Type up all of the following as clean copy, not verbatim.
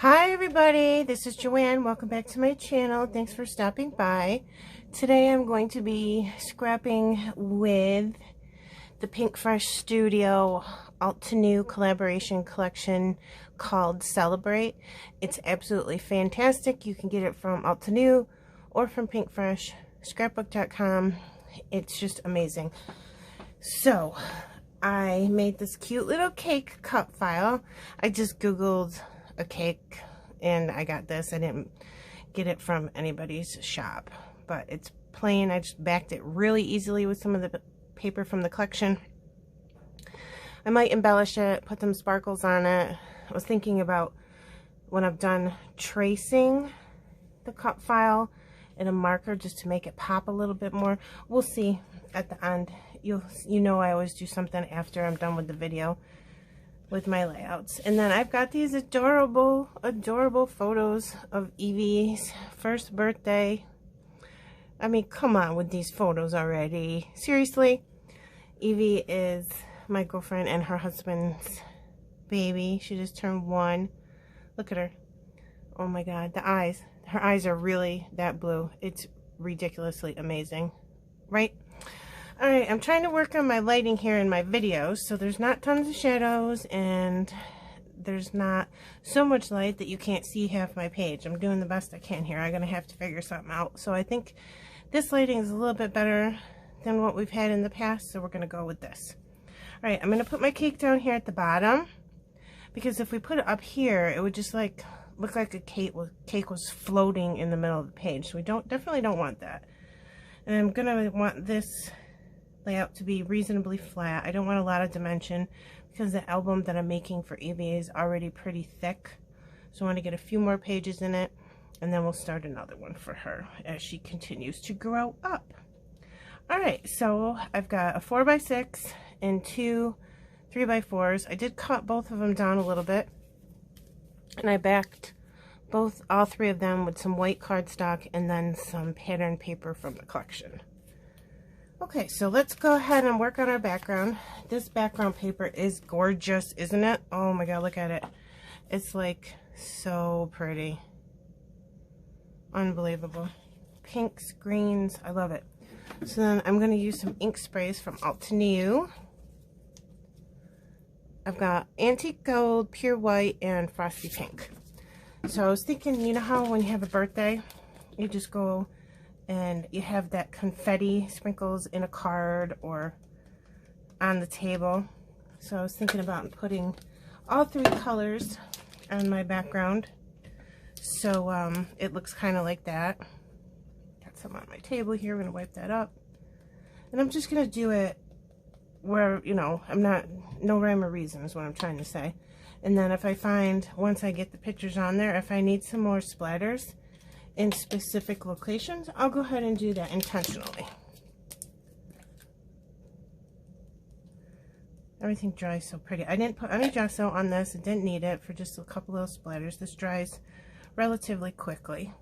Hi everybody, this is Joanne. Welcome back to my channel. Thanks for stopping by. Today I'm going to be scrapping with the Pinkfresh Studio Altenew collaboration collection called Celebrate. It's absolutely fantastic. You can get it from Altenew or from Pinkfresh, scrapbook.com. It's just amazing. So I made this cute little cake cup file. I just googled a cake and I got this. I didn't get it from anybody's shop, but it's plain. I just backed it really easily with some of the paper from the collection. I might embellish it, put some sparkles on it. I was thinking about when I've done tracing the cup file in a marker just to make it pop a little bit more. We'll see at the end. You know I always do something after I'm done with the video with my layouts. And then I've got these adorable photos of Evie's first birthday. I mean, come on with these photos already. Seriously, Evie is my girlfriend and her husband's baby. She just turned 1. Look at her. Oh my God, the eyes. Her eyes are really that blue. It's ridiculously amazing, right? Alright, I'm trying to work on my lighting here in my videos, so there's not tons of shadows and there's not so much light that you can't see half my page. I'm doing the best I can here. I'm going to have to figure something out. So I think this lighting is a little bit better than what we've had in the past, so we're going to go with this. Alright, I'm going to put my cake down here at the bottom, because if we put it up here, it would just like look like a cake was floating in the middle of the page. So we definitely don't want that. And I'm going to want this layout to be reasonably flat. I don't want a lot of dimension because the album that I'm making for Evie is already pretty thick. So I want to get a few more pages in it, and then we'll start another one for her as she continues to grow up. Alright, so I've got a 4x6 and 2 3x4s. I did cut both of them down a little bit, and I backed all 3 of them with some white cardstock and then some pattern paper from the collection. Okay, so let's go ahead and work on our background. This background paper is gorgeous, isn't it? Oh my God, look at it. It's like so pretty. Unbelievable. Pinks, greens, I love it. So then I'm going to use some ink sprays from Altenew. I've got Antique Gold, Pure White, and Frosty Pink. So I was thinking, you know how when you have a birthday, you just go and you have that confetti sprinkles in a card or on the table. So I was thinking about putting all 3 colors on my background, so it looks kind of like that. Got some on my table here. I'm going to wipe that up. And I'm just going to do it where, you know, no rhyme or reason is what I'm trying to say. And then if I find, once I get the pictures on there, if I need some more splatters in specific locations, I'll go ahead and do that intentionally. Everything dries so pretty. I didn't put any gesso on this. I didn't need it for just a couple little splatters. This dries relatively quickly.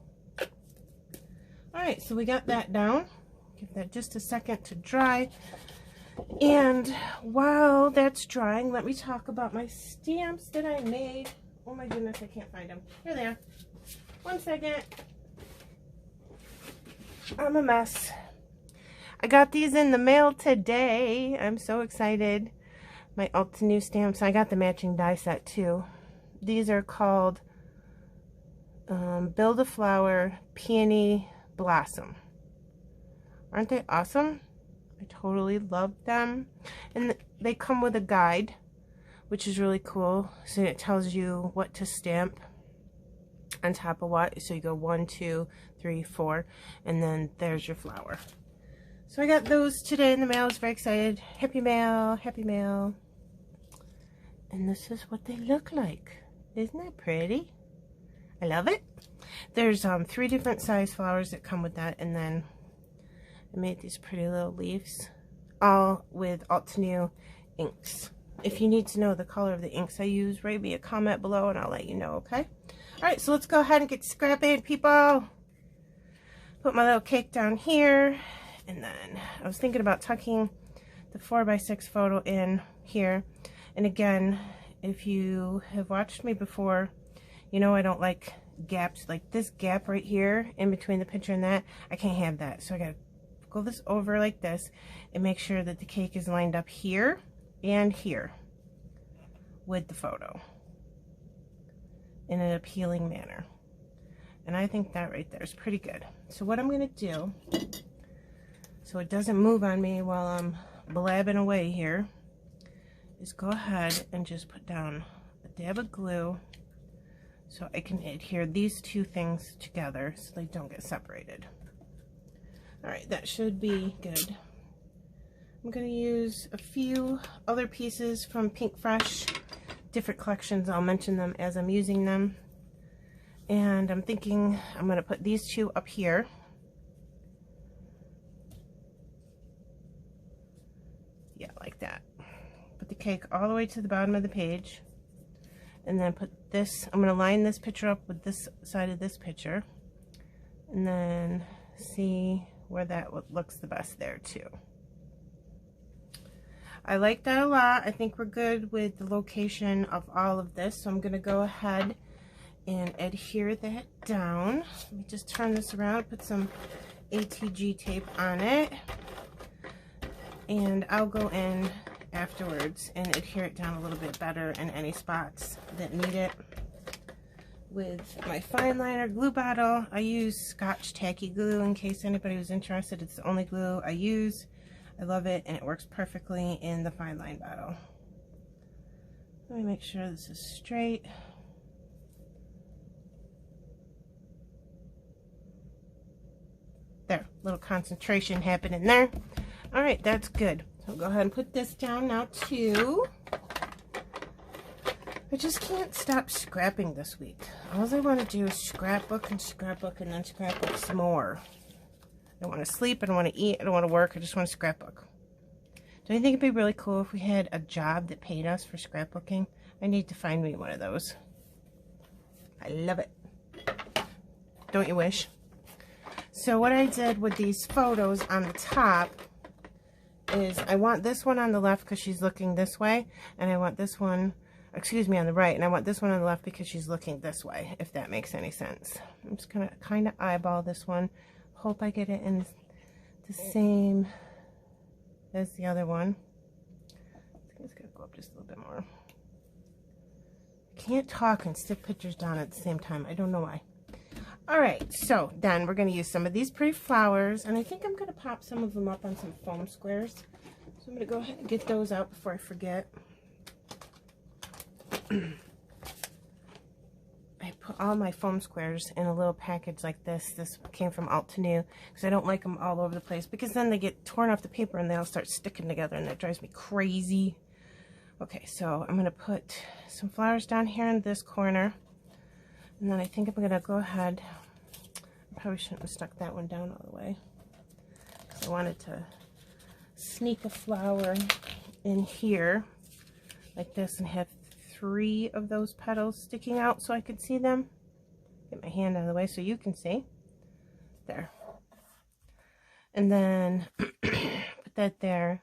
Alright, so we got that down. Give that just a second to dry. And while that's drying, let me talk about my stamps that I made. Oh my goodness, I can't find them. Here they are. One second. I'm a mess. I got these in the mail today. I'm so excited. My Altenew stamps. I got the matching die set too. These are called Build a Flower Peony Blossom. Aren't they awesome? I totally love them. And they come with a guide, which is really cool. So it tells you what to stamp on top of what. So you go 1, 2, 3, 4, and then there's your flower. So I got those today in the mail. I was very excited. Happy mail, happy mail. And this is what they look like. Isn't that pretty? I love it. There's 3 different size flowers that come with that, and then I made these pretty little leaves, all with Altenew inks. If you need to know the color of the inks I use, write me a comment below and I'll let you know, okay? Alright, so let's go ahead and get scrapping, people. Put my little cake down here, and then I was thinking about tucking the 4x6 photo in here. And again, if you have watched me before, You know, I don't like gaps, like this gap right here in between the picture and that. I can't have that. So I gotta go this over like this and make sure that the cake is lined up here and here with the photo in an appealing manner. And I think that right there is pretty good. So what I'm gonna do, so it doesn't move on me while I'm blabbing away here, is go ahead and just put down a dab of glue so I can adhere these two things together so they don't get separated. All right, that should be good. I'm gonna use a few other pieces from Pinkfresh, different collections. I'll mention them as I'm using them. And I'm thinking I'm gonna put these two up here. Yeah, like that. Put the cake all the way to the bottom of the page. And then put this, I'm gonna line this picture up with this side of this picture. And then see where that looks the best there too. I like that a lot. I think we're good with the location of all of this. So I'm gonna go ahead and adhere that down. Let me just turn this around, put some ATG tape on it, and I'll go in afterwards and adhere it down a little bit better in any spots that need it. With my fine liner glue bottle, I use Scotch tacky glue in case anybody was interested. It's the only glue I use. I love it and it works perfectly in the fine line bottle. Let me make sure this is straight. There, little concentration happening there. All right, that's good. So go ahead and put this down now too. I just can't stop scrapping this week. All I want to do is scrapbook and scrapbook and then scrapbook some more. I don't want to sleep, I don't want to eat, I don't want to work, I just want to scrapbook. Don't you think it'd be really cool if we had a job that paid us for scrapbooking? I need to find me one of those. I love it. Don't you wish? So what I did with these photos on the top is I want this one on the left because she's looking this way, and I want this one, excuse me, on the right, and I want this one on the left because she's looking this way, if that makes any sense. I'm just gonna kind of eyeball this one. Hope I get it in the same as the other one. I think it's gonna go up just a little bit more. I can't talk and stick pictures down at the same time. I don't know why. All right, so then we're going to use some of these pretty flowers, and I think I'm going to pop some of them up on some foam squares. So I'm going to go ahead and get those out before I forget. I put all my foam squares in a little package like this. This came from Altenew because I don't like them all over the place because then they get torn off the paper and they all start sticking together and that drives me crazy. Okay, so I'm going to put some flowers down here in this corner. And then I think I'm going to go ahead, I probably shouldn't have stuck that one down all the way, because I wanted to sneak a flower in here like this and have 3 of those petals sticking out so I could see them. Get my hand out of the way so you can see. There. And then put that there.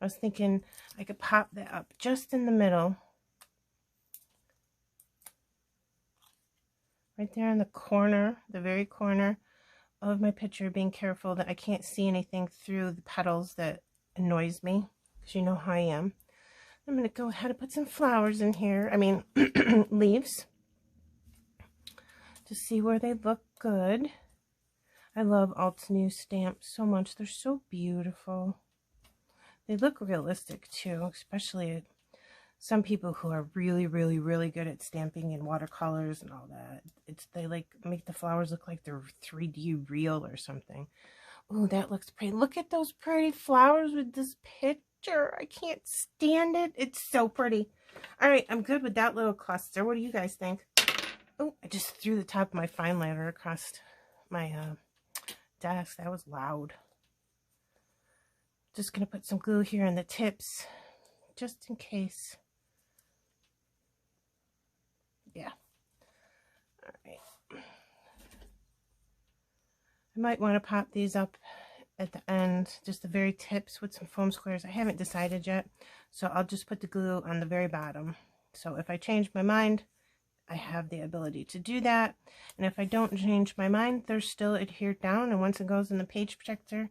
I was thinking I could pop that up just in the middle. Right there in the corner, the very corner of my picture, being careful that I can't see anything through the petals that annoys me, because you know how I am. I'm going to go ahead and put some flowers in here, leaves, to see where they look good. I love Altenew stamps so much. They're so beautiful. They look realistic too, especially some people who are really, really, really good at stamping in watercolors and all that. They like make the flowers look like they're 3D real or something. Oh, that looks pretty. Look at those pretty flowers with this picture. I can't stand it. It's so pretty. All right, I'm good with that little cluster. What do you guys think? Oh, I just threw the top of my fine liner across my desk. That was loud. Just gonna put some glue here on the tips, just in case. Yeah. All right. I might want to pop these up at the end, just the very tips with some foam squares. I haven't decided yet, so I'll just put the glue on the very bottom. So if I change my mind, I have the ability to do that. And if I don't change my mind, they're still adhered down. And once it goes in the page protector,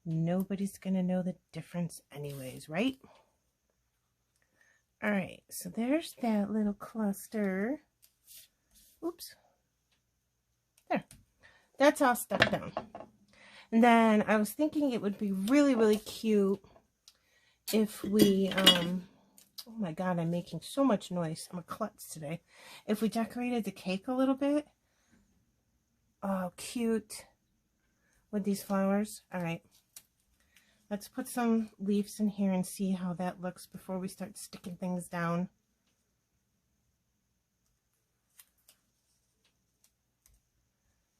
nobody's going to know the difference anyways, right? All right, so there's that little cluster. Oops. There. That's all stuck down. And then I was thinking it would be really, really cute if we, oh my God, I'm making so much noise. I'm a klutz today. If we decorated the cake a little bit. Oh, cute. With these flowers. All right. Let's put some leaves in here and see how that looks before we start sticking things down.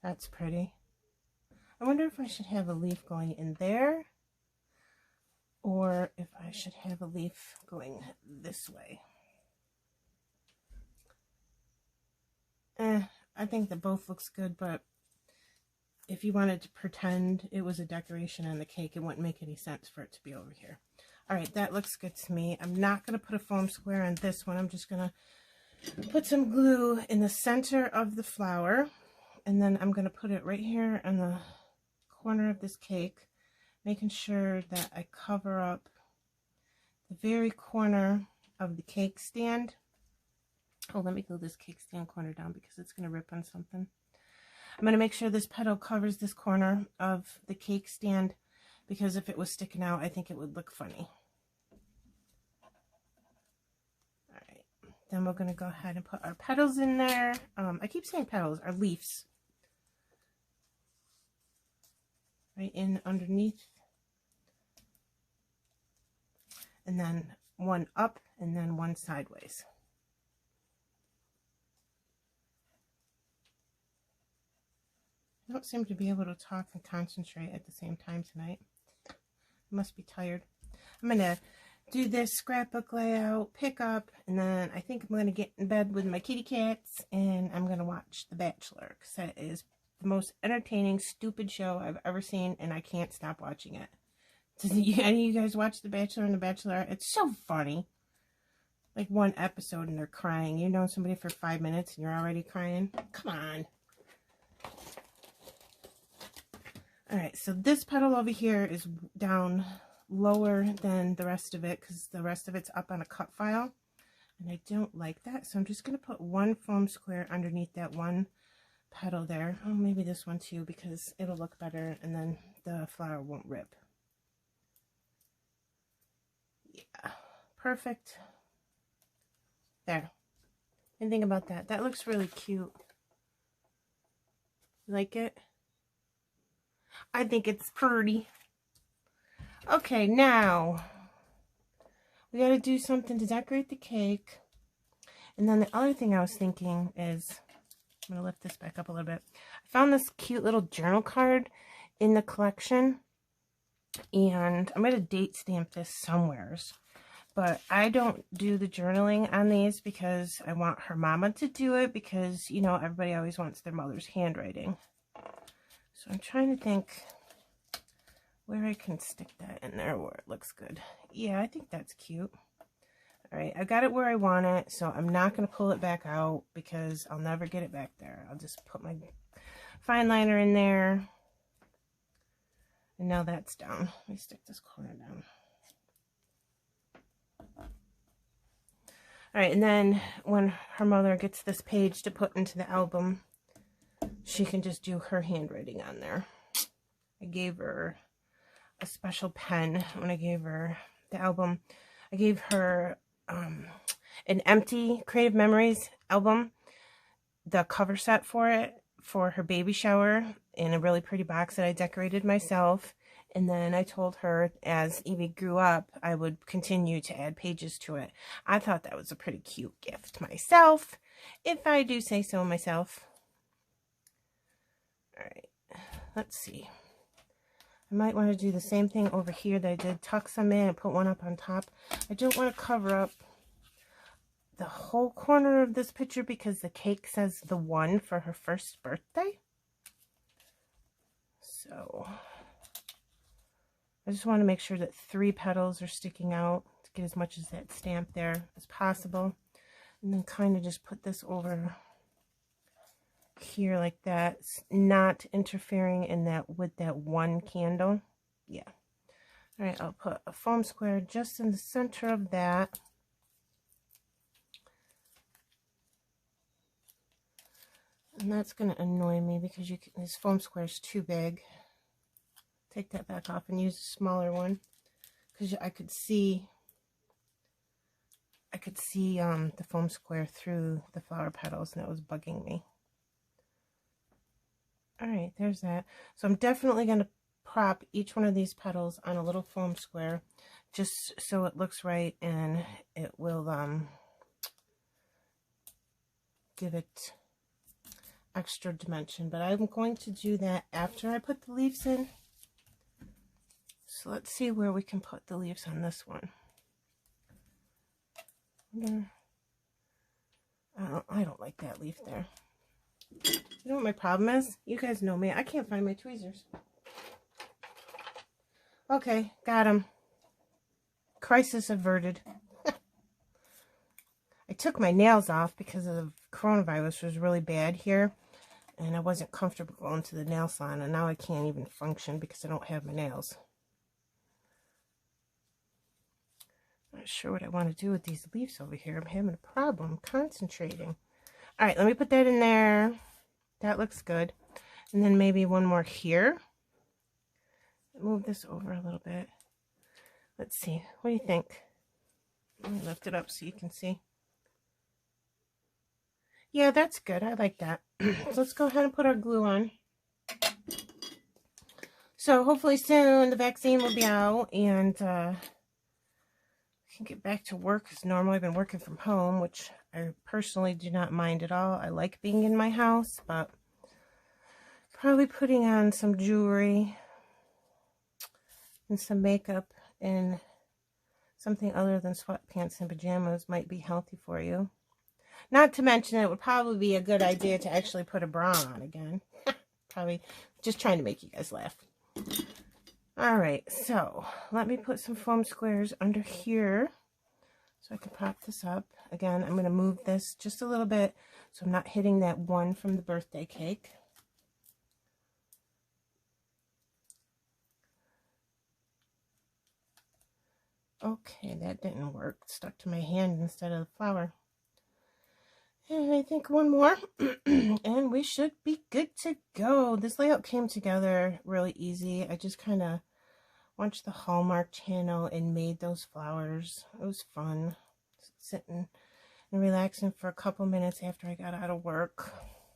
That's pretty. I wonder if I should have a leaf going in there or if I should have a leaf going this way. I think that both looks good, but if you wanted to pretend it was a decoration on the cake, it wouldn't make any sense for it to be over here. All right, that looks good to me. I'm not going to put a foam square on this one. I'm just going to put some glue in the center of the flower, and then I'm going to put it right here on the corner of this cake, making sure that I cover up the very corner of the cake stand. Oh, let me glue this cake stand corner down because it's going to rip on something. I'm going to make sure this petal covers this corner of the cake stand because if it was sticking out, I think it would look funny. All right, then we're going to go ahead and put our petals in there. I keep saying petals, our leaves. Right in underneath. And then one up and then one sideways. I don't seem to be able to talk and concentrate at the same time tonight. I must be tired. I'm going to do this scrapbook layout, pick up, and then I think I'm going to get in bed with my kitty cats, and I'm going to watch The Bachelor, because that is the most entertaining, stupid show I've ever seen, and I can't stop watching it. Does any of you guys watch The Bachelor and The Bachelor? It's so funny. Like one episode and they're crying. You know somebody for 5 minutes and you're already crying? Come on. Alright, so this petal over here is down lower than the rest of it because the rest of it's up on a cut file. And I don't like that, so I'm just going to put one foam square underneath that one petal there. Oh, maybe this one too because it'll look better and then the flower won't rip. Yeah, perfect. There. And think about that. That looks really cute. You like it? I think it's pretty. Okay, now we got to do something to decorate the cake. And then the other thing I was thinking is, I'm going to lift this back up a little bit. I found this cute little journal card in the collection. And I'm going to date stamp this somewheres. But I don't do the journaling on these because I want her mama to do it because, you know, everybody always wants their mother's handwriting. So I'm trying to think where I can stick that in there where it looks good. Yeah, I think that's cute. All right, I got it where I want it, so I'm not going to pull it back out because I'll never get it back there. I'll just put my fine liner in there. And now that's down. Let me stick this corner down. All right, and then when her mother gets this page to put into the album, she can just do her handwriting on there. I gave her a special pen when I gave her the album. I gave her an empty Creative Memories album, the cover set for it, for her baby shower in a really pretty box that I decorated myself. And then I told her as Evie grew up, I would continue to add pages to it. I thought that was a pretty cute gift myself, if I do say so myself. All right, let's see. I might want to do the same thing over here that I did. Tuck some in and put one up on top. I don't want to cover up the whole corner of this picture because the cake says the 1 for her first birthday. So I just want to make sure that 3 petals are sticking out to get as much as that stamp there as possible. And then kind of just put this over here like that. It's not interfering in that with that one candle. Yeah. All right, I'll put a foam square just in the center of that. And that's going to annoy me because this foam square is too big. Take that back off and use a smaller one, because I could see the foam square through the flower petals, and that was bugging me. All right, there's that. So I'm definitely going to prop each one of these petals on a little foam square, just so it looks right, and it will give it extra dimension. But I'm going to do that after I put the leaves in. So let's see where we can put the leaves on this one. I don't like that leaf there. You know what my problem is? You guys know me. I can't find my tweezers. Okay, got them. Crisis averted. I took my nails off because of the coronavirus was really bad here. And I wasn't comfortable going to the nail salon. And now I can't even function because I don't have my nails. Not sure what I want to do with these leaves over here. I'm having a problem concentrating. All right, let me put that in there. That looks good. And then maybe one more here. Move this over a little bit. Let's see. What do you think? Let me lift it up so you can see. Yeah, that's good. I like that. So let's go ahead and put our glue on. So hopefully soon the vaccine will be out, and can get back to work as normal. I've been working from home, which I personally do not mind at all. I like being in my house, but probably putting on some jewelry and some makeup and something other than sweatpants and pajamas might be healthy for you. Not to mention it would probably be a good idea to actually put a bra on again. Probably just trying to make you guys laugh. All right, so let me put some foam squares under here so I can prop this up. Again, I'm going to move this just a little bit so I'm not hitting that one from the birthday cake. Okay, that didn't work. It stuck to my hand instead of the flower. And I think one more, and we should be good to go. This layout came together really easy. I just kind of watched the Hallmark channel and made those flowers. It was fun, sitting and relaxing for a couple minutes after I got out of work.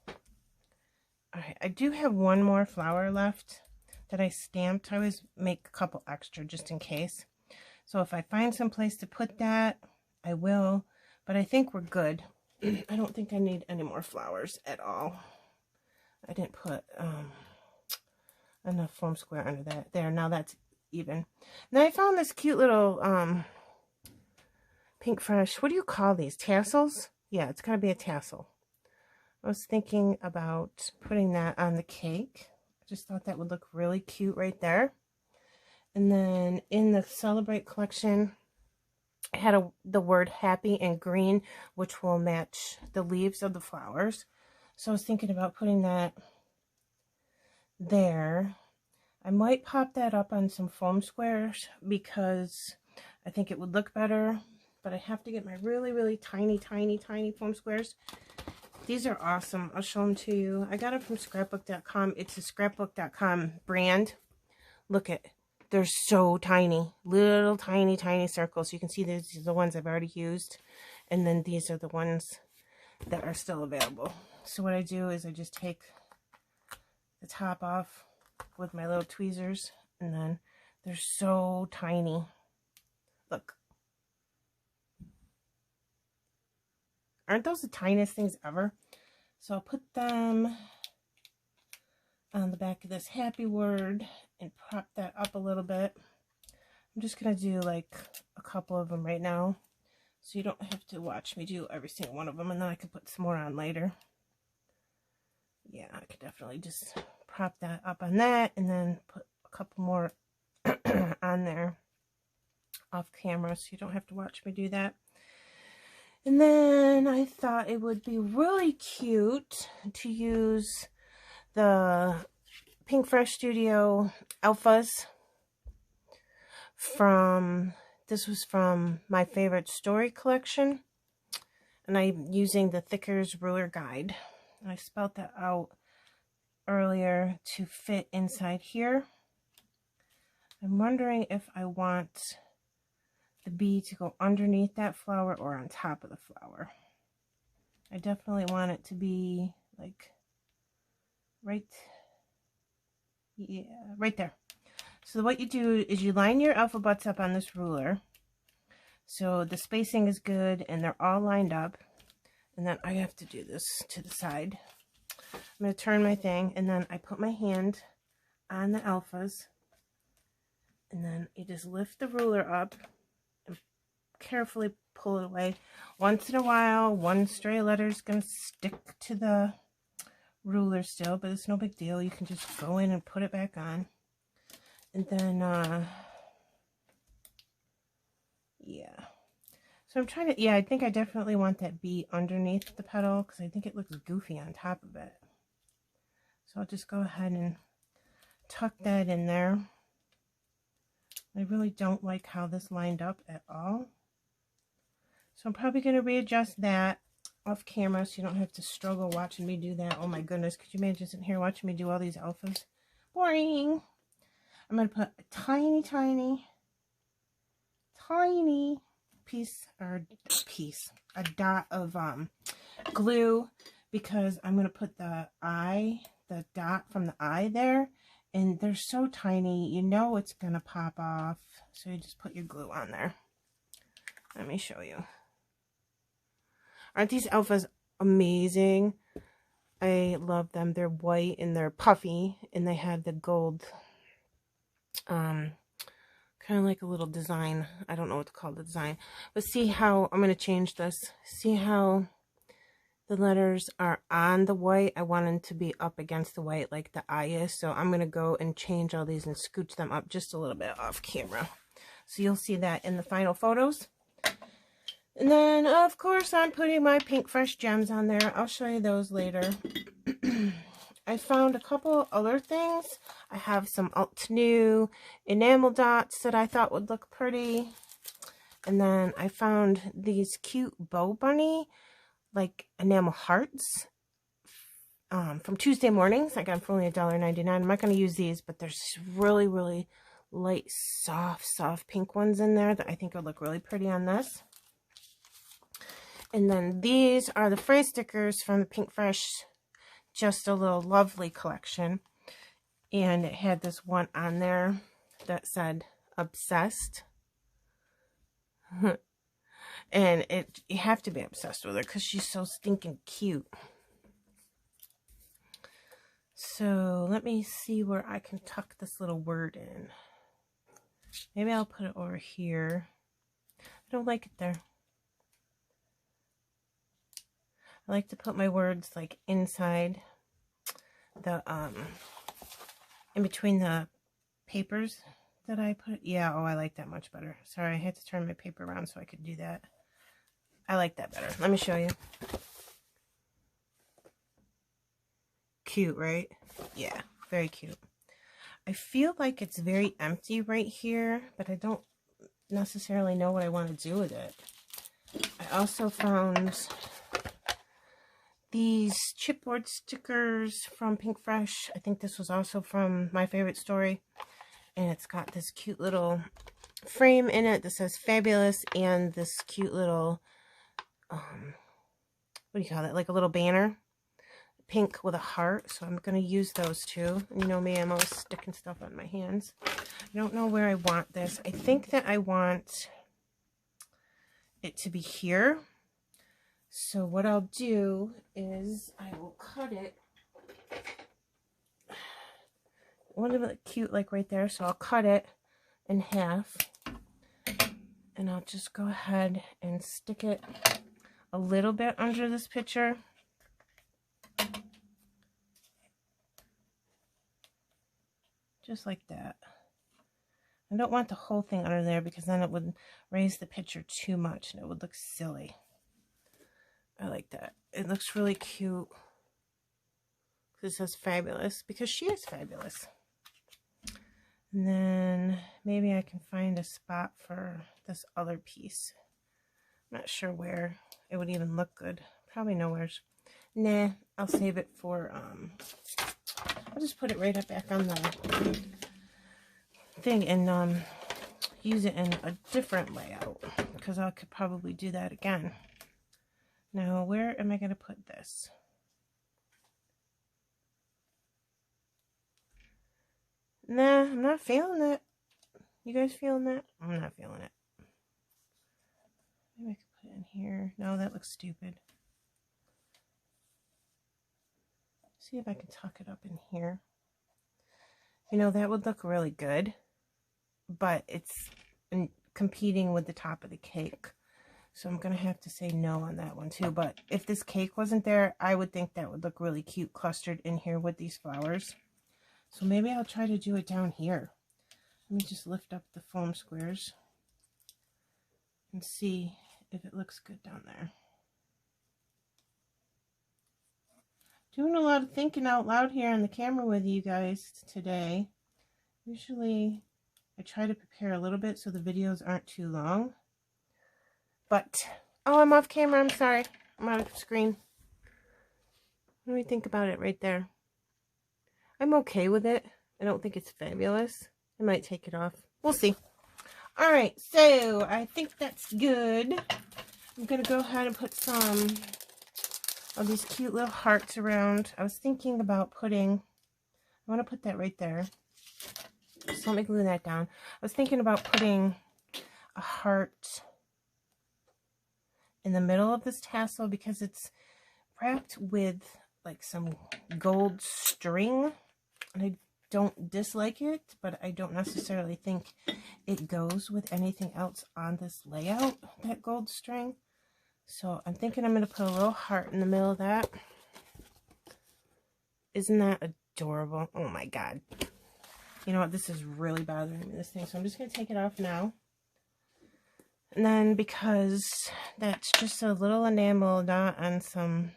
All right, I do have one more flower left that I stamped. I always make a couple extra just in case. So if I find some place to put that, I will. But I think we're good. I don't think I need any more flowers at all. I didn't put enough foam square under that. There, now that's even. Now I found this cute little Pinkfresh. What do you call these? Tassels? Yeah, it's gotta be a tassel. I was thinking about putting that on the cake. I just thought that would look really cute right there. And then in the Celebrate collection, I had the word happy in green, which will match the leaves of the flowers. So I was thinking about putting that there. I might pop that up on some foam squares because I think it would look better. But I have to get my really, really tiny, tiny, tiny foam squares. These are awesome. I'll show them to you. I got them from scrapbook.com. It's a scrapbook.com brand. Look at, they're so tiny. Little tiny, tiny circles. You can see these are the ones I've already used. And then these are the ones that are still available. So what I do is I just take the top off with my little tweezers. And then they're so tiny. Look. Aren't those the tiniest things ever? So I'll put them on the back of this happy word and prop that up a little bit. I'm just going to do like a couple of them right now, so you don't have to watch me do every single one of them, and then I can put some more on later. Yeah, I could definitely just prop that up on that and then put a couple more on there off camera, so you don't have to watch me do that. And then I thought it would be really cute to use the Pinkfresh Studio Alphas from, this was from my favorite story collection. And I'm using the Thicker's Ruler Guide. I spelled that out earlier to fit inside here. I'm wondering if I want the bee to go underneath that flower or on top of the flower. I definitely want it to be like right there. So what you do is you line your alphabets up on this ruler so the spacing is good and they're all lined up. And then I have to do this to the side. I'm going to turn my thing, and then I put my hand on the alphas, and then you just lift the ruler up and carefully pull it away. Once in a while, one stray letter is going to stick to the ruler still, but it's no big deal. You can just go in and put it back on. And then, yeah. So I'm trying to, yeah, I think I definitely want that bee underneath the petal because I think it looks goofy on top of it. So I'll just go ahead and tuck that in there. I really don't like how this lined up at all. So I'm probably going to readjust that off camera so you don't have to struggle watching me do that. Oh my goodness, could you imagine sitting here watching me do all these alphas? Boring. I'm going to put a tiny a dot of glue, because I'm going to put the dot from the eye there, and they're so tiny, you know it's going to pop off. So you just put your glue on there. Let me show you. Aren't these alphas amazing? I love them. They're white and they're puffy, and they have the gold kind of like a little design. I don't know what to call the design. But see how, I'm going to change this. See how the letters are on the white? I want them to be up against the white like the eye is. So I'm going to go and change all these and scooch them up just a little bit off camera. So you'll see that in the final photos. And then, of course, I'm putting my Pinkfresh gems on there. I'll show you those later. I found a couple other things. I have some Altenew enamel dots that I thought would look pretty. And then I found these cute bow bunny, like enamel hearts from Tuesday Mornings. I got them for only $1.99. I'm not going to use these, but there's really, really light, soft pink ones in there that I think would look really pretty on this. And then these are the phrase stickers from the Pinkfresh Just a Little Lovely collection, and it had this one on there that said obsessed. And you have to be obsessed with her because she's so stinking cute. So let me see where I can tuck this little word in. Maybe I'll put it over here. I don't like it there. I like to put my words like inside the in between the papers that I put. Yeah, oh, I like that much better. Sorry, I had to turn my paper around so I could do that. I like that better. Let me show you. Cute, right? Yeah, very cute. I feel like it's very empty right here, but I don't necessarily know what I want to do with it. I also found these chipboard stickers from Pinkfresh. I think this was also from My Favorite Story. And it's got this cute little frame in it that says fabulous, and this cute little, what do you call it? Like a little banner. Pink with a heart. So I'm going to use those too. And you know me, I'm always sticking stuff on my hands. I don't know where I want this. I think that I want it to be here. So what I'll do is I will cut it. I want it to look cute like right there. So I'll cut it in half. And I'll just go ahead and stick it a little bit under this picture. Just like that. I don't want the whole thing under there because then it would raise the picture too much and it would look silly. I like that. It looks really cute. It says fabulous because she is fabulous. And then maybe I can find a spot for this other piece. I'm not sure where it would even look good. Probably nowhere's. Nah, I'll save it for, I'll just put it right up back on the thing and use it in a different layout because I could probably do that again. Now, where am I going to put this? Nah, I'm not feeling it. You guys feeling that? I'm not feeling it. Maybe I could put it in here. No, that looks stupid. See if I can tuck it up in here. You know, that would look really good, but it's competing with the top of the cake. So I'm going to have to say no on that one too. But if this cake wasn't there, I would think that would look really cute clustered in here with these flowers. So maybe I'll try to do it down here. Let me just lift up the foam squares and see if it looks good down there. Doing a lot of thinking out loud here on the camera with you guys today. Usually I try to prepare a little bit so the videos aren't too long. But, oh, I'm off camera. I'm sorry. I'm out of screen. What do we think about it right there? I'm okay with it. I don't think it's fabulous. I might take it off. We'll see. All right, so I think that's good. I'm going to go ahead and put some of these cute little hearts around. I was thinking about putting, I want to put that right there. So let me glue that down. I was thinking about putting a heart in the middle of this tassel because it's wrapped with like some gold string. And I don't dislike it, but I don't necessarily think it goes with anything else on this layout, that gold string. So I'm thinking I'm going to put a little heart in the middle of that. Isn't that adorable? Oh my god. You know what? This is really bothering me, this thing. So I'm just going to take it off now. And then because that's just a little enamel dot on some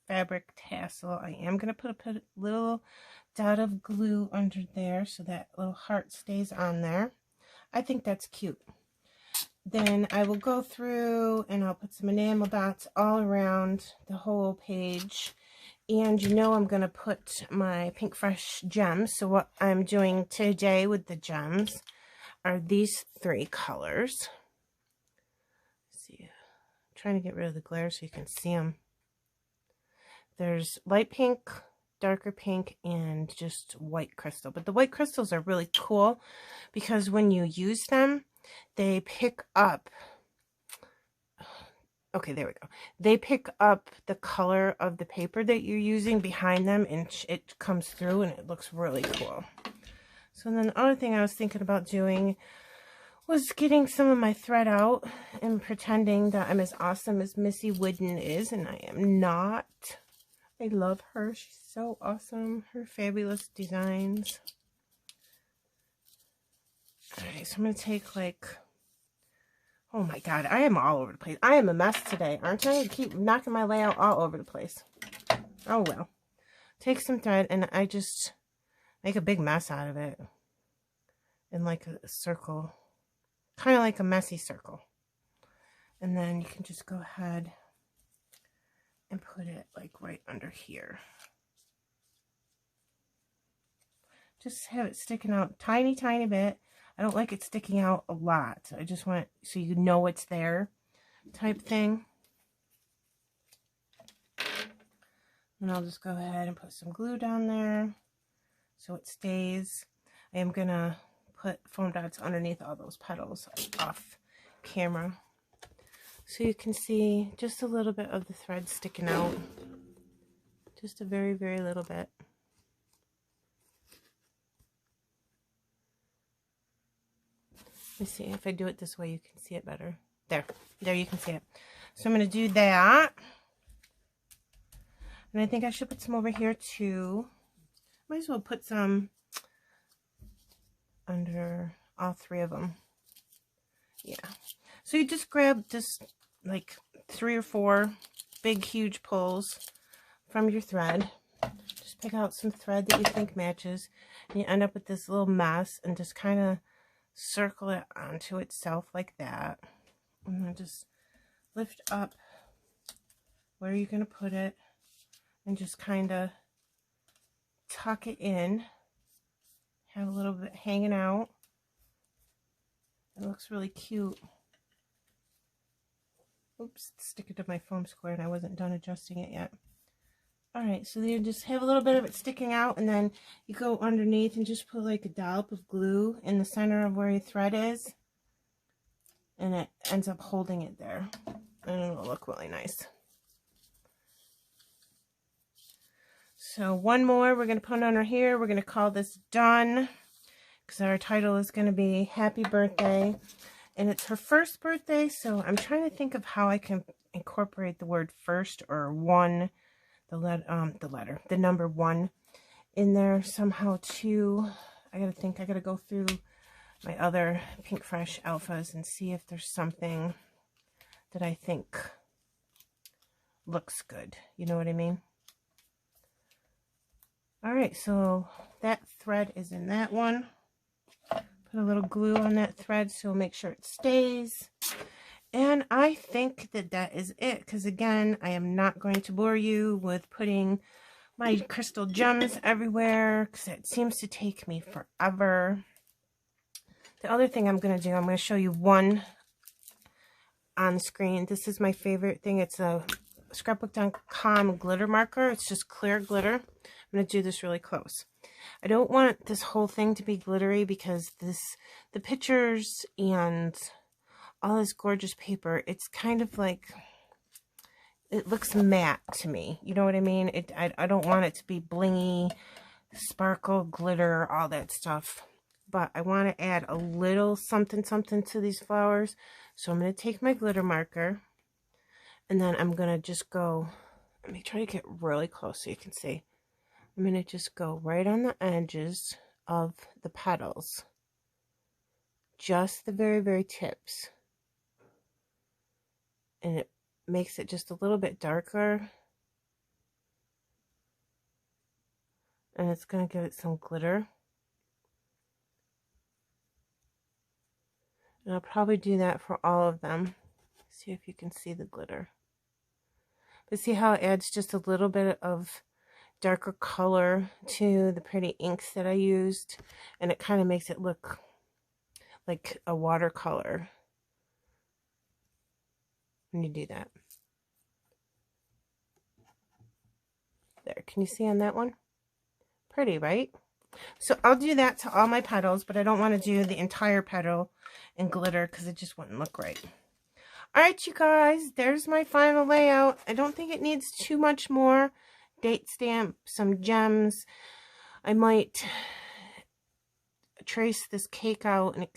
fabric tassel, I am going to put a little dot of glue under there so that little heart stays on there. I think that's cute. Then I will go through and I'll put some enamel dots all around the whole page. And you know I'm going to put my Pinkfresh gems. So what I'm doing today with the gems are these three colors. Let's see, I'm trying to get rid of the glare so you can see them. There's light pink, darker pink, and just white crystal. But the white crystals are really cool because when you use them, they pick up, okay, there we go. They pick up the color of the paper that you're using behind them, and it comes through and it looks really cool. So then the other thing I was thinking about doing was getting some of my thread out and pretending that I'm as awesome as Missy Wooden is, and I am not. I love her. She's so awesome. Her fabulous designs. Alright, so I'm going to take like, oh my god, I am all over the place. I am a mess today, aren't I? I keep knocking my layout all over the place. Oh well. Take some thread and I just make a big mess out of it. In like a circle. Kind of like a messy circle. And then you can just go ahead and put it like right under here. Just have it sticking out tiny bit. I don't like it sticking out a lot. I just want it so you know it's there type thing. And I'll just go ahead and put some glue down there so it stays. I am going to put foam dots underneath all those petals off camera. So you can see just a little bit of the thread sticking out. Just a very, very little bit. Let me see if I do it this way, you can see it better. There you can see it. So I'm going to do that. And I think I should put some over here too. Might as well put some under all three of them. Yeah. So you just grab just like 3 or 4 big, huge pulls from your thread. Just pick out some thread that you think matches. And you end up with this little mess and just kind of circle it onto itself like that. And then just lift up where you're going to put it and just kind of tuck it in. Have a little bit hanging out. It looks really cute. Oops, stick it to my foam square and I wasn't done adjusting it yet. Alright, so you just have a little bit of it sticking out, and then you go underneath and just put like a dollop of glue in the center of where your thread is. And it ends up holding it there. And it'll look really nice. So one more we're going to put under here. We're going to call this Done, because our title is going to be Happy Birthday. And it's her first birthday, so I'm trying to think of how I can incorporate the word first or one, the number 1 in there somehow too. I gotta go through my other Pinkfresh alphas and see if there's something that I think looks good. You know what I mean? Alright, so that thread is in that one. Put a little glue on that thread so make sure it stays. And I think that that is it, because again, I am not going to bore you with putting my crystal gems everywhere, because it seems to take me forever. The other thing I'm going to do, I'm going to show you one on screen. This is my favorite thing. It's a scrapbook.com glitter marker. It's just clear glitter. I'm going to do this really close. I don't want this whole thing to be glittery because the pictures and all this gorgeous paper, it's kind of like, it looks matte to me. You know what I mean? I don't want it to be blingy, sparkle, glitter, all that stuff. But I want to add a little something to these flowers. So I'm going to take my glitter marker and then I'm going to just go, let me try to get really close so you can see. I'm going to just go right on the edges of the petals. Just the very, very tips. And it makes it just a little bit darker. And it's going to give it some glitter. And I'll probably do that for all of them. See if you can see the glitter. But see how it adds just a little bit of darker color to the pretty inks that I used, and it kind of makes it look like a watercolor when you do that. There, can you see on that one? Pretty, right? So I'll do that to all my petals, but I don't want to do the entire petal in glitter because it just wouldn't look right. Alright, you guys, there's my final layout. I don't think it needs too much more. Date stamp, some gems. I might trace this cake out and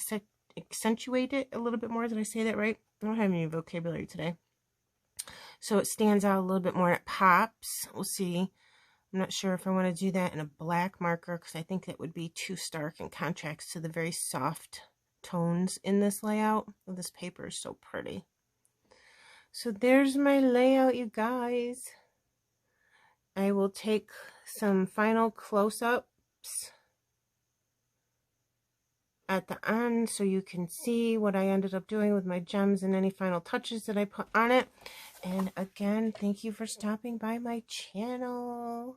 accentuate it a little bit more. Did I say that right? I don't have any vocabulary today. So it stands out a little bit more. It pops. We'll see. I'm not sure if I want to do that in a black marker because I think that would be too stark in contrast to the very soft tones in this layout. Oh, this paper is so pretty. So there's my layout, you guys. I will take some final close-ups at the end so you can see what I ended up doing with my gems and any final touches that I put on it. And again, thank you for stopping by my channel.